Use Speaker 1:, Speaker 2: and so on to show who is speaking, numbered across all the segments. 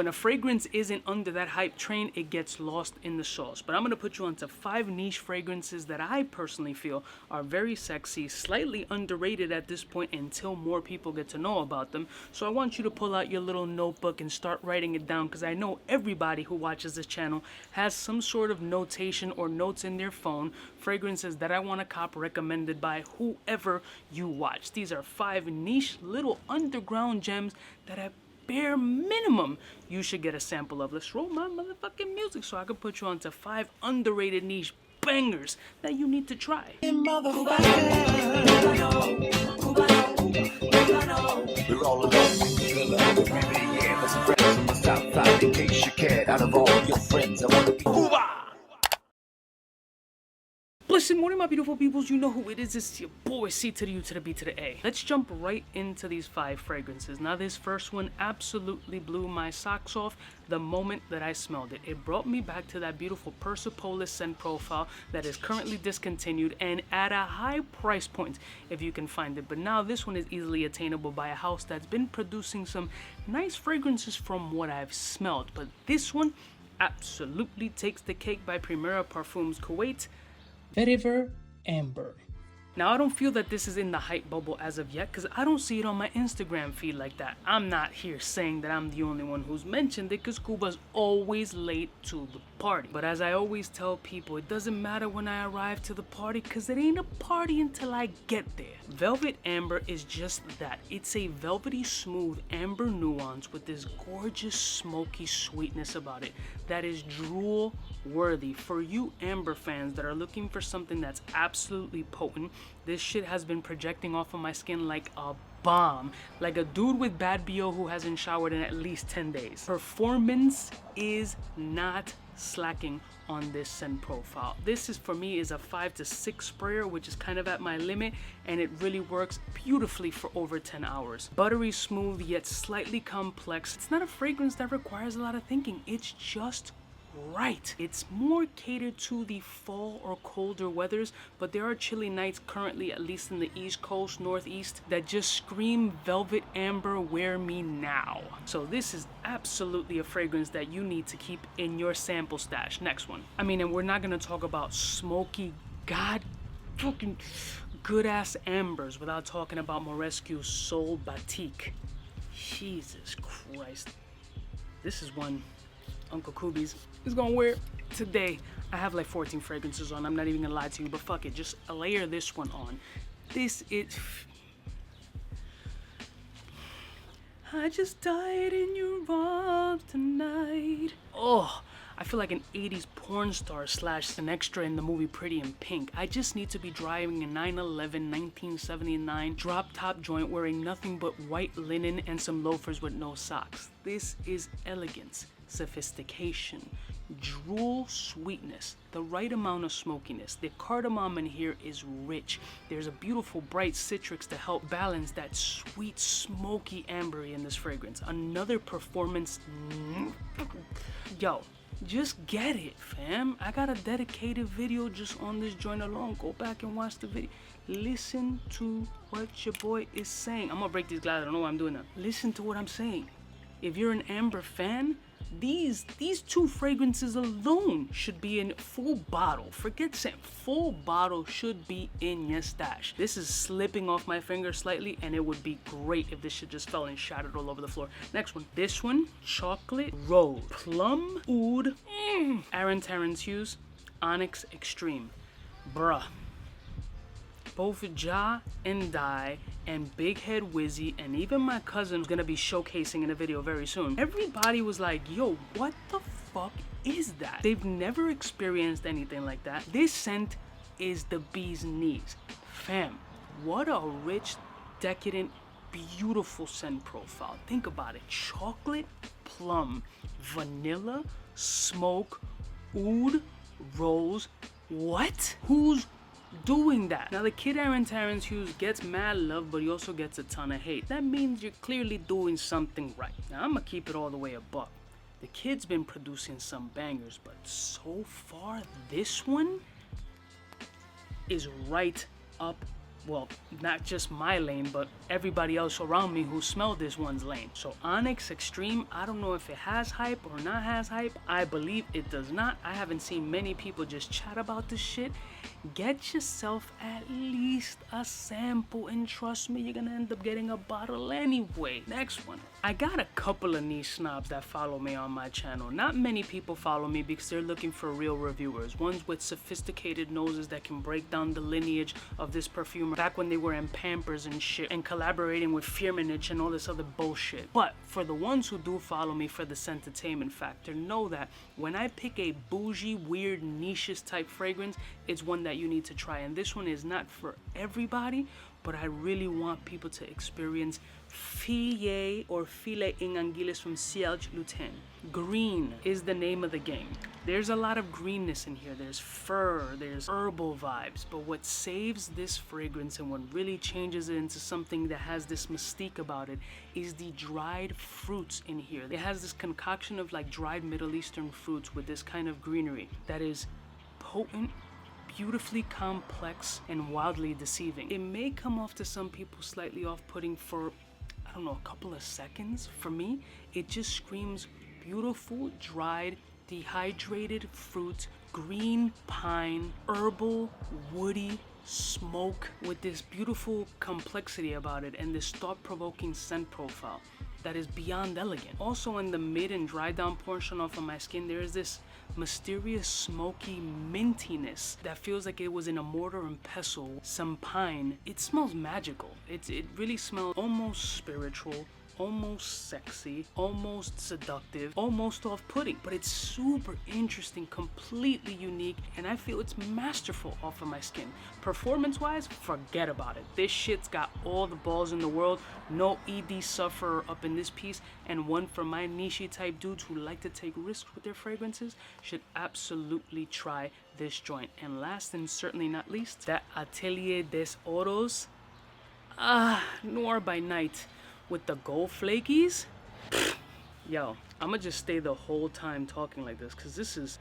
Speaker 1: When a fragrance isn't under that hype train, it gets lost in the sauce. But I'm gonna put you onto 5 niche fragrances that I personally feel are very sexy, slightly underrated at this point until more people get to know about them. So I want you to pull out your little notebook and start writing it down, because I know everybody who watches this channel has some sort of notation or notes in their phone, fragrances that I want to cop recommended by whoever you watch. These are 5 niche little underground gems that at bare minimum you should get a sample of. Let's roll my motherfucking music so I can put you onto 5 underrated niche bangers that you need to try.
Speaker 2: We're all alone in the villa every day, yeah. With some friends from the south side, in case you cared. Out of all your friends, I want to be Cuba.
Speaker 1: Blessed morning, my beautiful peoples. You know who it is. It's your boy C to the U to the B to the A. Let's jump right into these 5 fragrances. Now, this first one absolutely blew my socks off the moment that I smelled it. It brought me back to that beautiful Persepolis scent profile that is currently discontinued and at a high price point if you can find it. But now this one is easily attainable by a house that's been producing some nice fragrances from what I've smelled. But this one absolutely takes the cake by Primera Parfums Kuwait. Vetiver Amber. Now, I don't feel that this is in the hype bubble as of yet, because I don't see it on my Instagram feed like that. I'm not here saying that I'm the only one who's mentioned it, because Cuba's always late to the party. But as I always tell people, it doesn't matter when I arrive to the party, because it ain't a party until I get there. Velvet Amber is just that. It's a velvety smooth amber nuance with this gorgeous smoky sweetness about it that is drool worthy. For you amber fans that are looking for something that's absolutely potent, this shit has been projecting off of my skin like a bomb, like a dude with bad BO who hasn't showered in at least 10 days. Performance is not slacking on this scent profile. This is, for me, is a 5 to 6 sprayer, which is kind of at my limit, and it really works beautifully for over 10 hours. Buttery smooth yet slightly complex. It's not a fragrance that requires a lot of thinking. It's just right. It's more catered to the fall or colder weathers, but there are chilly nights currently, at least in the East Coast, Northeast, that just scream velvet amber, wear me now. So this is absolutely a fragrance that you need to keep in your sample stash. Next one. I mean, and we're not gonna talk about smoky, god fucking good ass ambers without talking about Maurescu's Soul Batik. Jesus Christ. This is one Uncle Kubi's is gonna wear today. I have like 14 fragrances on. I'm not even gonna lie to you, but fuck it, just layer this one on. This is... I just died in your arms tonight. Oh, I feel like an 80s porn star / an extra in the movie Pretty in Pink. I just need to be driving a 911 1979 drop top joint wearing nothing but white linen and some loafers with no socks. This is elegance, sophistication, drool sweetness, the right amount of smokiness. The cardamom in here is rich. There's a beautiful bright citrus to help balance that sweet smoky ambery in this fragrance. Another performance. Yo, just get it, fam. I got a dedicated video just on this joint alone. Go back and watch the video. Listen to what your boy is saying. I'm gonna break these glasses. I don't know why I'm doing that. Listen to what I'm saying. If you're an amber fan, these 2 fragrances alone should be in full bottle. Forget scent, full bottle should be in your stash. This is slipping off my finger slightly, and it would be great if this shit just fell and shattered all over the floor. Next one. This one, Chocolate Rose, Plum Oud, Aaron Terrence Hughes, Onyx Extreme. Bruh. Both Ja and Dai and Big Head Wizzy and even my cousin's gonna be showcasing in a video very soon. Everybody was like, yo, what the fuck is that? They've never experienced anything like that. This scent is the bee's knees. Fam, what a rich, decadent, beautiful scent profile. Think about it. Chocolate, plum, vanilla, smoke, oud, rose. What? Who's doing that? Now, the kid Aaron Terrence Hughes gets mad love, but he also gets a ton of hate. That means you're clearly doing something right. Now, I'm gonna keep it all the way a buck. The kid's been producing some bangers, but so far, this one is right up well, not just my lane, but everybody else around me who smelled this one's lane. So Onyx Extreme, I don't know if it has hype or not has hype. I believe it does not. I haven't seen many people just chat about this shit. Get yourself at least a sample, and trust me, you're gonna end up getting a bottle anyway. Next one. I got a couple of niche snobs that follow me on my channel. Not many people follow me because they're looking for real reviewers. Ones with sophisticated noses that can break down the lineage of this perfumer back when they were in Pampers and shit and collaborating with Firmenich and all this other bullshit. But for the ones who do follow me for the entertainment factor, know that when I pick a bougie, weird, niche type fragrance, it's one that you need to try. And this one is not for everybody, but I really want people to experience Filet or Filet in Anguilles from lieuten. Green is the name of the game. There's a lot of greenness in here. There's fur, there's herbal vibes, but what saves this fragrance and what really changes it into something that has this mystique about it is the dried fruits in here. It has this concoction of like dried Middle Eastern fruits with this kind of greenery that is potent, beautifully complex, and wildly deceiving. It may come off to some people slightly off-putting for, I don't know, a couple of seconds. For me, it just screams beautiful, dried, dehydrated fruit, green pine, herbal, woody, smoke with this beautiful complexity about it and this thought-provoking scent profile that is beyond elegant. Also in the mid and dry down portion off of my skin, there is this mysterious smoky mintiness that feels like it was in a mortar and pestle, some pine. It smells magical. It really smells almost spiritual, almost sexy, almost seductive, almost off-putting, but it's super interesting, completely unique, and I feel it's masterful off of my skin. Performance-wise, forget about it. This shit's got all the balls in the world, no ED sufferer up in this piece, and one for my niche type dudes who like to take risks with their fragrances should absolutely try this joint. And last and certainly not least, that Atelier Des Ors, Noir by Night, with the gold flakies. Yo, I'ma just stay the whole time talking like this because this is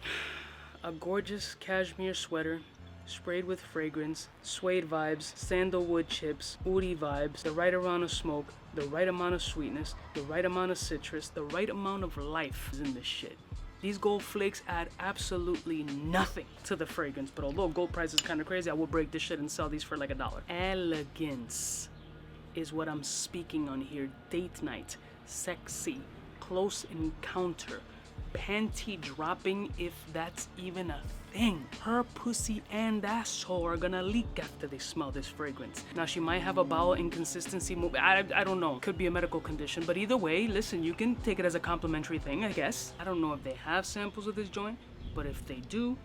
Speaker 1: a gorgeous cashmere sweater sprayed with fragrance, suede vibes, sandalwood chips, woody vibes, the right amount of smoke, the right amount of sweetness, the right amount of citrus, the right amount of life is in this shit. These gold flakes add absolutely nothing to the fragrance, but although gold price is kind of crazy, I will break this shit and sell these for like $1. Elegance is what I'm speaking on here. Date night, sexy, close encounter, panty dropping if that's even a thing. Her pussy and asshole are gonna leak after they smell this fragrance. Now she might have a bowel inconsistency, I don't know, could be a medical condition, but either way, listen, you can take it as a complimentary thing, I guess. I don't know if they have samples of this joint, but if they do,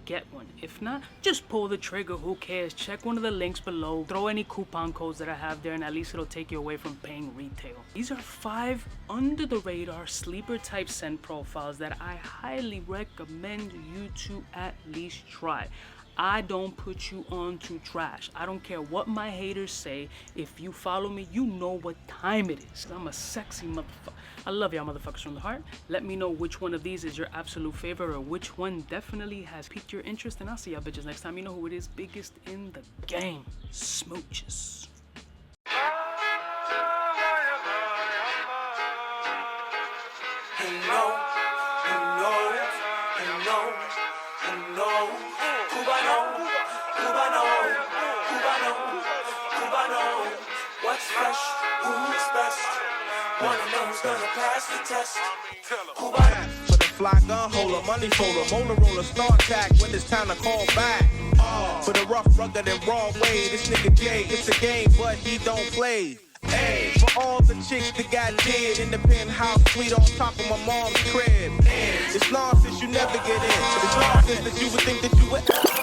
Speaker 1: get one. If not, just pull the trigger, who cares? Check one of the links below, throw any coupon codes that I have there, and at least it'll take you away from paying retail. These are 5 under the radar sleeper type scent profiles that I highly recommend you to at least try. I don't put you on to trash. I don't care what my haters say. If you follow me, you know what time it is. I'm a sexy motherfucker. I love y'all motherfuckers from the heart. Let me know which one of these is your absolute favorite or which one definitely has piqued your interest, and I'll see y'all bitches next time. You know who it is, biggest in the game. Smooches.
Speaker 3: Cubaknow, what's fresh, who's best? One of them's gonna pass the test. Cubaknow.
Speaker 4: For the fly gun holder, money folder, motor roller, start tack when it's time to call back. For the rough, rugged, and raw way, this nigga Jay, it's a game, but he don't play. Hey, for all the chicks that got dead in the penthouse suite on top of my mom's crib. It's nonsense you never get in. It's nonsense that you would think that you would.